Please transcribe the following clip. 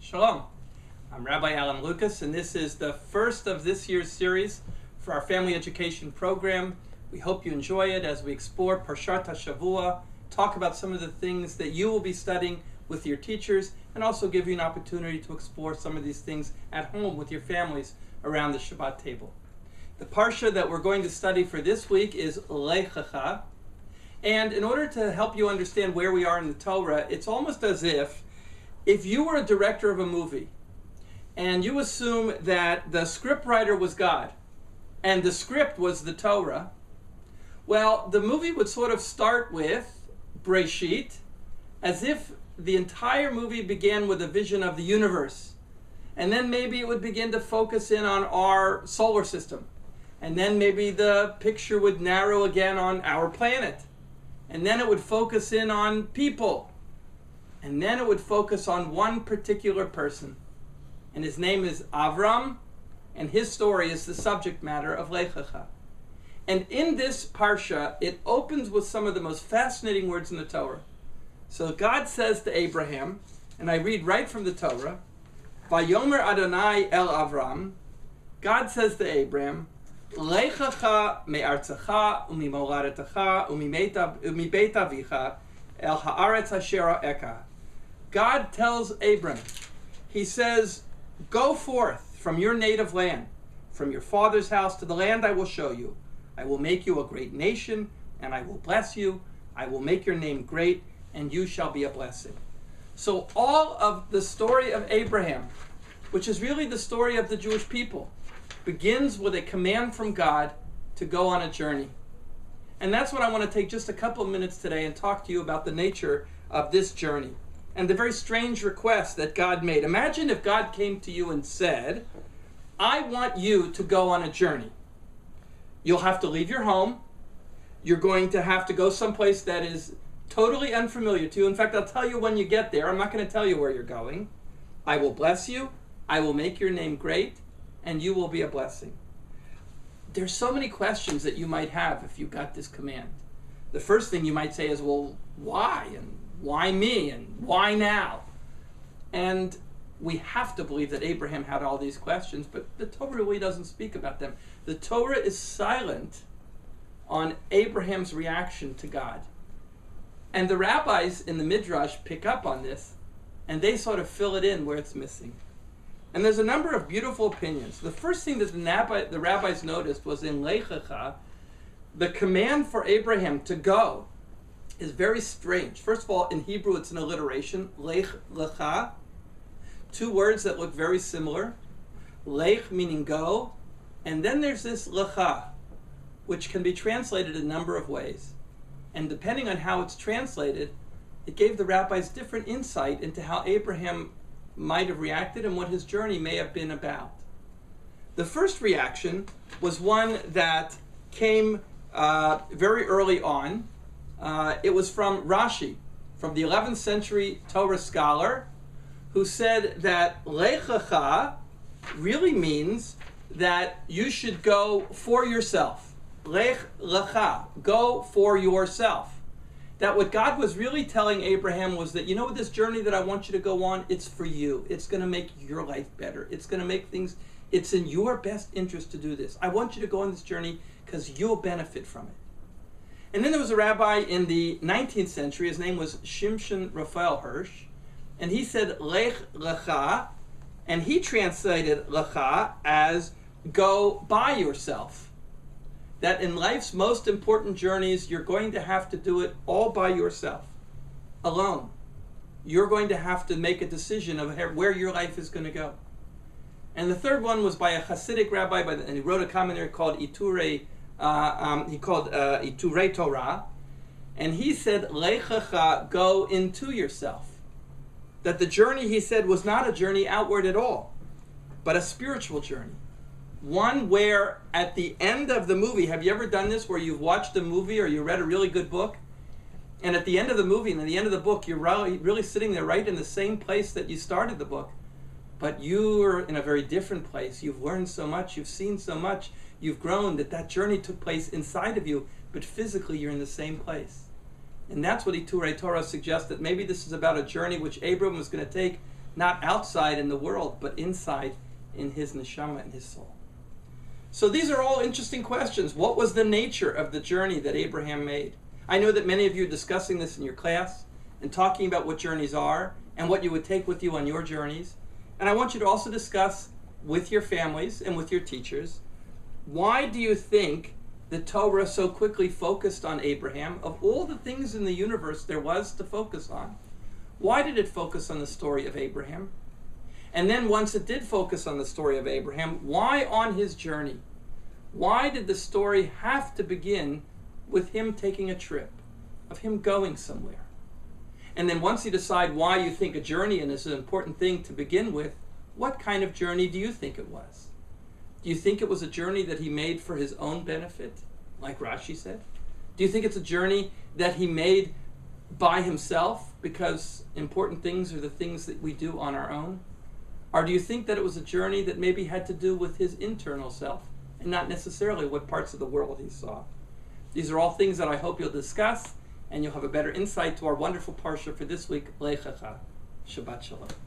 Shalom. I'm Rabbi Alan Lucas, and this is the first of this year's series for our family education program. We hope you enjoy it as we explore Parshat HaShavua, talk about some of the things that you will be studying with your teachers, and also give you an opportunity to explore some of these things at home with your families around the Shabbat table. The Parsha that we're going to study for this week is Lech Lecha. And in order to help you understand where we are in the Torah, it's almost as if you were a director of a movie and you assume that the scriptwriter was God and the script was the Torah, well, the movie would sort of start with Breshit, as if the entire movie began with a vision of the universe. And then maybe it would begin to focus in on our solar system. And then maybe the picture would narrow again on our planet. And then it would focus in on people. And then it would focus on one particular person. And his name is Avram, and his story is the subject matter of Lech Lecha. And in this parsha, it opens with some of the most fascinating words in the Torah. So God says to Abraham, and I read right from the Torah, Vayomer Adonai el Avram, God says to Abraham, Lech Lecha me'artzecha u'mimoladetecha u'mibeit avicha el haaretz asher ha'eka. God tells Abram, he says, go forth from your native land, from your father's house to the land I will show you. I will make you a great nation, and I will bless you. I will make your name great, and you shall be a blessing. So all of the story of Abraham, which is really the story of the Jewish people, begins with a command from God to go on a journey. And that's what I want to take just a couple of minutes today and talk to you about the nature of this journey and the very strange request that God made. Imagine if God came to you and said, I want you to go on a journey. You'll have to leave your home. You're going to have to go someplace that is totally unfamiliar to you. In fact, I'll tell you when you get there. I'm not going to tell you where you're going. I will bless you. I will make your name great, and you will be a blessing. There's so many questions that you might have if you got this command. The first thing you might say is, well, why? And why me? And why now? And we have to believe that Abraham had all these questions, but the Torah really doesn't speak about them. The Torah is silent on Abraham's reaction to God. And the rabbis in the Midrash pick up on this, and they sort of fill it in where it's missing. And there's a number of beautiful opinions. The first thing that the rabbis noticed was in Lech Lecha, the command for Abraham to go is very strange. First of all, in Hebrew, it's an alliteration, Lech Lecha, two words that look very similar. Lech meaning go, and then there's this Lecha, which can be translated a number of ways. And depending on how it's translated, it gave the rabbis different insight into how Abraham might have reacted and what his journey may have been about. The first reaction was one that came very early on. It was from Rashi, from the 11th century Torah scholar, who said that Lech Lecha really means that you should go for yourself. Lech Lecha, go for yourself. That what God was really telling Abraham was that, you know, this journey that I want you to go on, it's for you. It's going to make your life better. It's going to make things, it's in your best interest to do this. I want you to go on this journey because you'll benefit from it. And then there was a rabbi in the 19th century, his name was Shimshon Raphael Hirsch, and he said Lech Lecha, and he translated Lecha as go by yourself. That in life's most important journeys, you're going to have to do it all by yourself, alone. You're going to have to make a decision of where your life is going to go. And the third one was by a Hasidic rabbi, and he wrote a commentary called Iturei Torah, and he said, Lech Lecha, go into yourself. That the journey, he said, was not a journey outward at all, but a spiritual journey. One where at the end of the movie, have you ever done this where you've watched a movie or you read a really good book, and at the end of the movie and at the end of the book, you're really sitting there right in the same place that you started the book, but you're in a very different place. You've learned so much, you've seen so much, you've grown, that journey took place inside of you, but physically you're in the same place. And that's what Iturei Torah suggests, that maybe this is about a journey which Abram was going to take not outside in the world, but inside in his neshama, in his soul. So these are all interesting questions. What was the nature of the journey that Abraham made? I know that many of you are discussing this in your class and talking about what journeys are and what you would take with you on your journeys. And I want you to also discuss with your families and with your teachers, why do you think the Torah so quickly focused on Abraham? Of all the things in the universe there was to focus on, why did it focus on the story of Abraham? And then once it did focus on the story of Abraham, why on his journey? Why did the story have to begin with him taking a trip, of him going somewhere? And then once you decide why you think a journey is an important thing to begin with, what kind of journey do you think it was? Do you think it was a journey that he made for his own benefit, like Rashi said? Do you think it's a journey that he made by himself because important things are the things that we do on our own? Or do you think that it was a journey that maybe had to do with his internal self and not necessarily what parts of the world he saw? These are all things that I hope you'll discuss, and you'll have a better insight to our wonderful parsha for this week, Lech Lecha. Shabbat Shalom.